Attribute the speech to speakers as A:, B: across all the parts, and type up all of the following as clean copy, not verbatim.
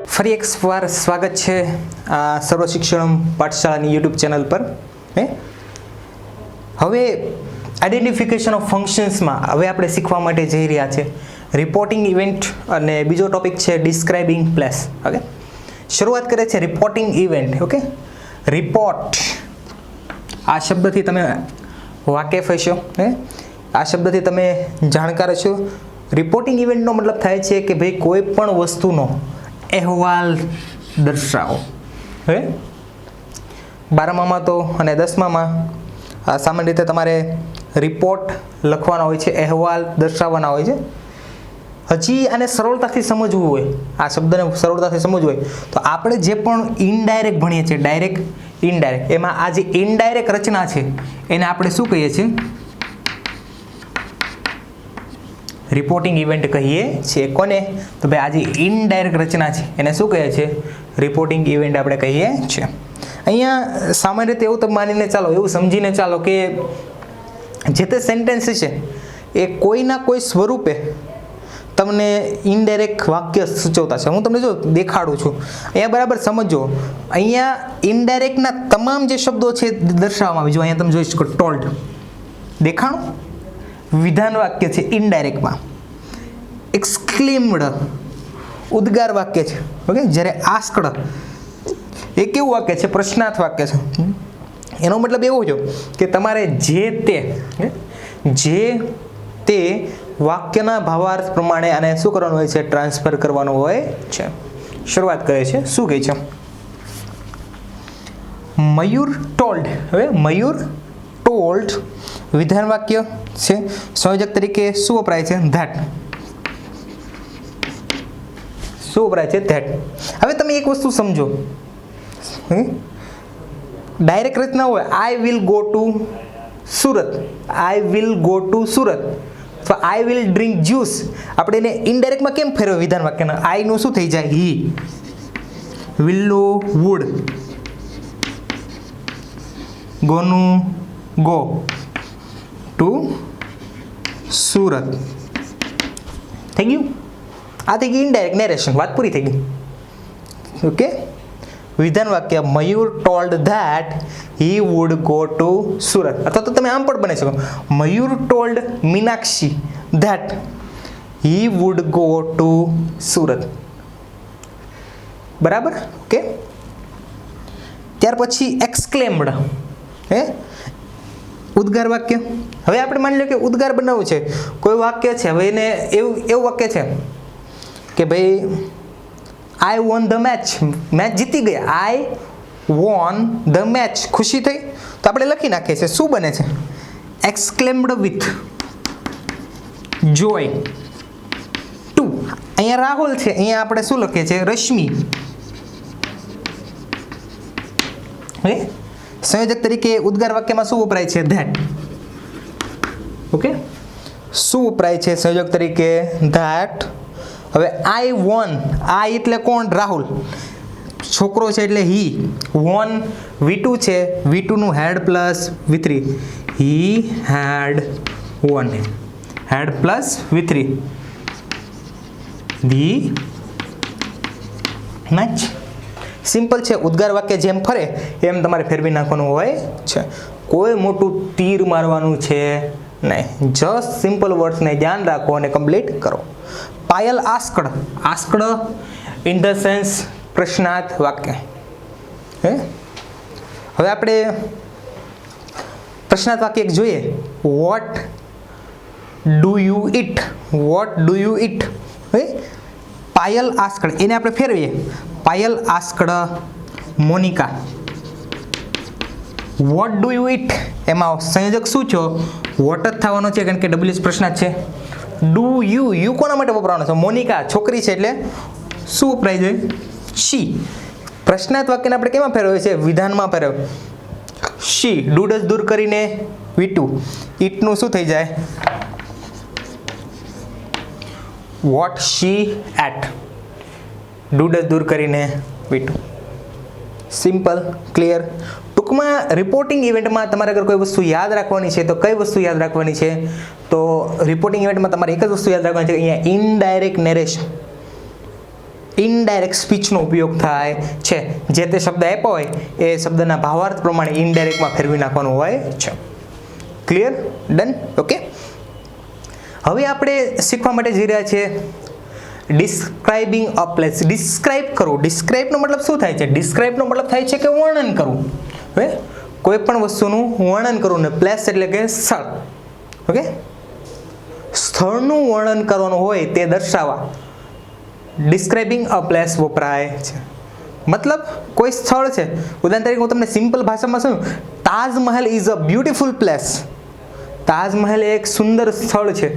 A: ફરી એક વાર સ્વાગત છે આ સર્વ શિક્ષણ પાઠશાળાની યુટ્યુબ ચેનલ પર. હવે આઈડેન્ટિફિકેશન ઓફ ફંક્શન્સમાં હવે આપણે શીખવા માટે જઈ રહ્યા છે રિપોર્ટિંગ ઇવેન્ટ અને બીજો ટોપિક છે ડિસ્ક્રાઇબિંગ પ્લેસ. ઓકે, શરૂઆત કરે છે રિપોર્ટિંગ ઇવેન્ટ. ઓકે, રિપોર્ટ આ શબ્દથી તમે વાકેફ હશો, આ શબ્દથી તમે જાણકાર હશો. રિપોર્ટિંગ ઇવેન્ટનો મતલબ થાય છે કે ભાઈ કોઈ પણ વસ્તુનો અહેવાલ દર્શાવો. હવે 12મામાં તો અને 10મામાં સામાન્ય રીતે તમારે રિપોર્ટ લખવાના હોય છે, અહેવાલ દર્શાવવાના હોય છે. હજી આને સરળતાથી સમજવું હોય, આ શબ્દને સરળતાથી સમજવું હોય તો આપણે જે પણ ઇનડાયરેક્ટ ભણીએ છીએ, ડાયરેક્ટ ઇનડાયરેક્ટ, એમાં આ જે ઇનડાયરેક્ટ રચના છે એને આપણે શું કહીએ છીએ? રિપોર્ટિંગ ઇવેન્ટ કહીએ છીએ. કોને? તો ભાઈ આ જે ઇનડાયરેક્ટ રચના છે એને શું કહે છે? રિપોર્ટિંગ ઇવેન્ટ આપણે કહીએ છીએ. અહીંયા સામાન્ય રીતે એવું તમે માનીને ચાલો, એવું સમજીને ચાલો કે જે તે સેન્ટેન્સ છે એ કોઈના કોઈ સ્વરૂપે તમને ઇનડાયરેક્ટ વાક્ય સૂચવતા છે. હું તમને જો દેખાડું છું, અહીંયા બરાબર સમજો. અહીંયા ઇનડાયરેક્ટના તમામ જે શબ્દો છે દર્શાવવામાં આવે. જો અહીંયા તમે જોઈ શકો, ટોલ્ડ દેખાણું વિધાન વાક્ય છે ઇનડાયરેક્ટમાં. એક્સક્લેમ્ડ ઉદ્ગાર વાક્ય છે. ઓકે, જ્યારે આસ્કડ એ કેવું વાક્ય છે? પ્રશ્નાર્થ વાક્ય છે. એનો મતલબ એવો છે કે તમારે જે તે વાક્યના ભાવાર્થ પ્રમાણે આને શું કરવાનું હોય છે? ટ્રાન્સફર કરવાનું હોય છે. શરૂઆત કરે છે, શું કહે છે? મયુર ટોલ્ડ. હવે મયુર ટોલ્ડ વિધાન વાક્ય છે. સંયોજક તરીકે શું વપરાય છે? ધેટ. શું વપરાય છે? ધેટ. હવે તમે એક વસ્તુ સમજો, ડાયરેક્ટ રચના હોય I will go to Surat, I will go to Surat, તો આઈ વિલ ડ્રિંક જ્યુસ. આપણે એને ઇનડાયરેક્ટમાં કેમ ફેરવે વિધાન વાક્યના? આઈ નું શું થઈ જાય? હી. વિલનું વુડ, ગોનું ગો ટુ સુરત. થઈ ગયું? આ થઈ ગઈ ઇનડાયરેક્ટ નેરેશન. વાત પૂરી થઈ ગઈ. ઓકે, વિધાન વાક્ય Mayur told that he would go to Surat. અથવા તો તમે આમ પણ બની શકો, Mayur told Meenakshi that he would go to Surat. બરાબર? ઓકે, ત્યાર પછી એક્સક્લેમ્ડ, ઉદ્ગાર વાક્ય. હવે આપણે માની લો કે ઉદ્ગાર બનાવવું છે, કોઈ વાક્ય છે. હવે એને એવું વાક્ય છે કે ભાઈ આઈ વોન ધ મેચ, મેચ જીતી ગયા. આઈ વોન ધ મેચ, ખુશી થઈ. તો આપણે લખી નાખીએ છીએ, શું બને છે? Exclaimed with joy to. અહીંયા રાહુલ છે, અહીંયા આપણે શું લખીએ છીએ? રશ્મિ. હવે સંયોજક તરીકે ઉદ્ગાર વાક્યમાં શું વપરાય છે? ધેટ. ઓકે, શું વપરાય છે સંયોજક તરીકે? ધેટ. હવે આઈ વોન, આઈ એટલે કોણ? રાહુલ. છોકરો છે એટલે હી. વોન V2 છે, V2 નું had plus V3, he had won. Had plus V3, the match. Simple છે. ઉદ્ગાર વાક્ય જેમ ફરે એમ તમારે ફેરવી નાખવાનું હોય છે. કોઈ મોટું તીર મારવાનું છે નહીં. જસ્ટ સિમ્પલ વર્ડ્સને ધ્યાન રાખો અને કમ્પ્લીટ કરો. Payal asked. Asked in the sense પ્રશ્નાર્થ વાક્ય. હવે આપણે પ્રશ્નાર્થ વાક્ય એક જોઈએ. What do you eat? What do you eat? Payal asked, એને આપણે ફેરવીએ. Payal asked Monica what do you eat. એમાં સંયોજક શું છો? વોટ જ થવાનો છે, કારણ કે ડબલ્યુ પ્રશ્નાર્થ છે. ડુ યુ, યુ કોના માટે વપરાવાનો છે? મોનિકા છોકરી છે એટલે શું વપરાય છે? શી. પ્રશ્નાર્થ વાક્યને આપણે કેમાં ફેરવે છે? વિધાનમાં ફેરવે. શી. ડુ ડઝ દૂર કરીને V2, ઇટનું શું થઈ જાય? What she ate. Do does દૂર કરીને V2. Simple, clear. ટૂંકમાં રિપોર્ટિંગ ઇવેન્ટમાં તમારે અગર કોઈ વસ્તુ યાદ રાખવાની છે તો કઈ વસ્તુ યાદ રાખવાની છે? તો રિપોર્ટિંગ ઇવેન્ટમાં તમારે એક જ વસ્તુ યાદ રાખવાની છે, અહીંયા ઇનડાયરેક્ટ નેરેશન. ઇનડાયરેક્ટ સ્પીચનો ઉપયોગ થાય છે. જે તે શબ્દ આપ્યો હોય એ શબ્દના ભાવાર્થ પ્રમાણે ઇનડાયરેક્ટમાં ફેરવી નાખવાનું હોય છે. ક્લિયર? ડન? ઓકે. હવે આપણે શીખવા માટે જઈ રહ્યા છીએ ડિસ્ક્રાઇબિંગ અ પ્લેસ. ડિસ્ક્રાઇબ કરવું. ડિસ્ક્રાઇબનો મતલબ શું થાય છે? ડિસ્ક્રાઇબનો મતલબ થાય છે કે વર્ણન કરવું. હવે કોઈ પણ વસ્તુનું વર્ણન કરવું ને પ્લેસ એટલે કે સ્થળ. ઓકે, સ્થળનું વર્ણન કરવાનું હોય તે દર્શાવવા ડિસ્ક્રાઇબિંગ અ પ્લેસ વપરાય છે. મતલબ કોઈ સ્થળ છે, ઉદાહરણ તરીકે હું તમને સિમ્પલ ભાષામાં શું, Taj Mahal is a beautiful place. Taj Mahal એક સુંદર સ્થળ છે.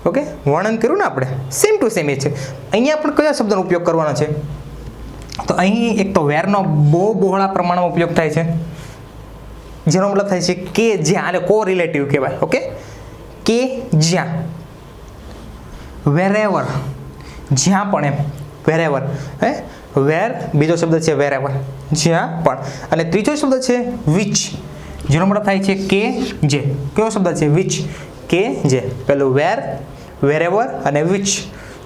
A: ઓકે, વર્ણન કર્યું ને આપણે, સેમ ટુ સેમ એ છે. અહીંયા પણ કયા શબ્દનો ઉપયોગ કરવાનો છે? તો અહીં એક તો વેરનો બહુ બહોળા પ્રમાણમાં ઉપયોગ થાય છે, જેનો મતલબ થાય છે કે જ્યાં, અને કો રિલેટિવ કહેવાય. ઓકે, કે જ્યાં, વેરેવર, જ્યાં પણ, એમ વેરેવર. હે, વેર બીજો શબ્દ છે વેરેવર, જ્યાં પણ. અને ત્રીજો શબ્દ છે વિચ, જેનો મતલબ થાય છે કે જે. કયો શબ્દ છે? વિચ, કે જે. પેલું વેર, વેરેવર અને વિચ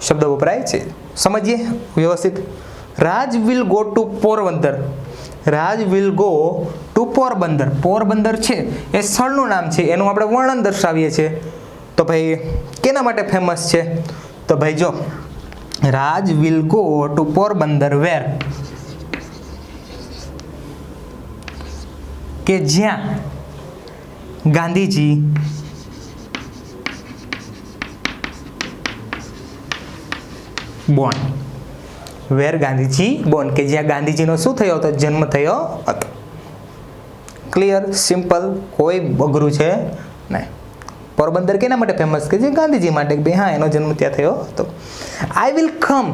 A: શબ્દ વપરાય છે. સમજીએ વ્યવસ્થિત. Raj will go to Porbandar. Raj will go to Porbandar. Porbandar છે એ સ્થળનું નામ છે, એનું આપણે વર્ણન દર્શાવીએ છીએ. તો ભાઈ કેના માટે ફેમસ છે? તો ભાઈ જો, રાજ વિલ ગો ટુ પોરબંદર વેર, કે જ્યાં ગાંધીજી બોર્ન. વેર ગાંધીજી બોર્ન, કે જ્યાં ગાંધીજીનો શું થયો હતો? જન્મ થયો હતો. ક્લિયર? સિમ્પલ, કોઈ અઘરું છે નહીં. પોરબંદર કેના માટે ફેમસ? કે જે ગાંધીજી માટે, કે ભાઈ હા એનો જન્મ ત્યાં થયો હતો. આઈ વિલ કમ,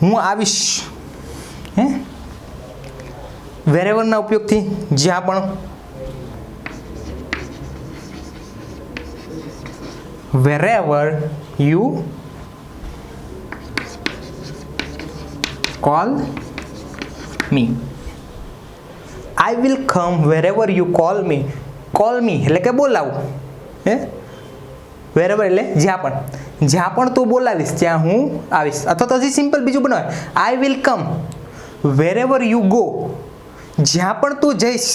A: હું આવીશ. હે, વેરેવરના ઉપયોગથી જ્યાં પણ, wherever you call me. I will come wherever you call me. Call me એટલે કે બોલાવું. હે, wherever એટલે જ્યાં પણ, જ્યાં પણ તું બોલાવીશ ત્યાં હું આવીશ. અથવા તો હજી સિમ્પલ બીજું બનાવે, I will come wherever you go. જ્યાં પણ તું જઈશ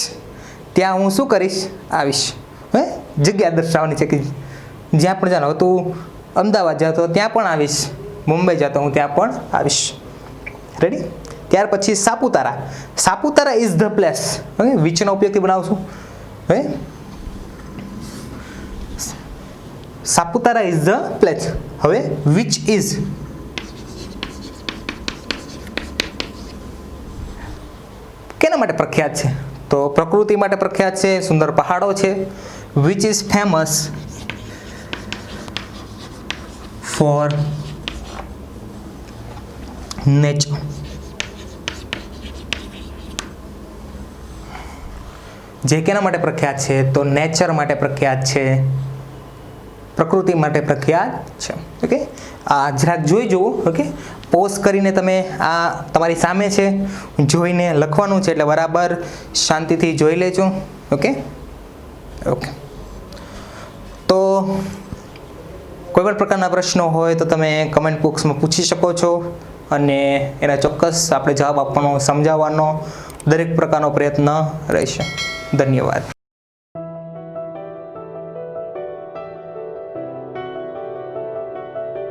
A: ત્યાં હું શું કરીશ? આવીશ. હે, જગ્યા દર્શાવવાની છે કે જ્યાં પણ જાણો. તું અમદાવાદ જાતો ત્યાં પણ આવીશ, મુંબઈ જાતો હું ત્યાં પણ આવીશ. રેડી? ત્યાર પછી Saputara. Saputara is the place. Okay, વિચનો ઉપયોગથી બનાવશું. હે, સાપુતારા ઇઝ ધ પ્લેસ. હવે વિચ ઇઝ, કેના માટે પ્રખ્યાત છે? તો પ્રકૃતિ માટે પ્રખ્યાત છે, સુંદર પહાડો છે. Which is famous for nature. જે કેના માટે પ્રખ્યાત છે? તો નેચર માટે પ્રખ્યાત છે, પ્રકૃતિ માટે પ્રખ્યાત છે. ઓકે, આ જરાક જોઈ જુઓ. ઓકે, પોઝ કરીને તમે આ તમારી સામે છે, જોઈને લખવાનું છે, એટલે બરાબર શાંતિથી જોઈ લેજો. Okay okay. તો કોઈ પણ પ્રકારના પ્રશ્નો હોય તો તમે કમેન્ટ બોક્સમાં પૂછી શકો છો, અને એના ચોક્કસ આપણે જવાબ આપવાનો, સમજાવવાનો દરેક પ્રકારનો પ્રયત્ન રહેશે. ધન્યવાદ.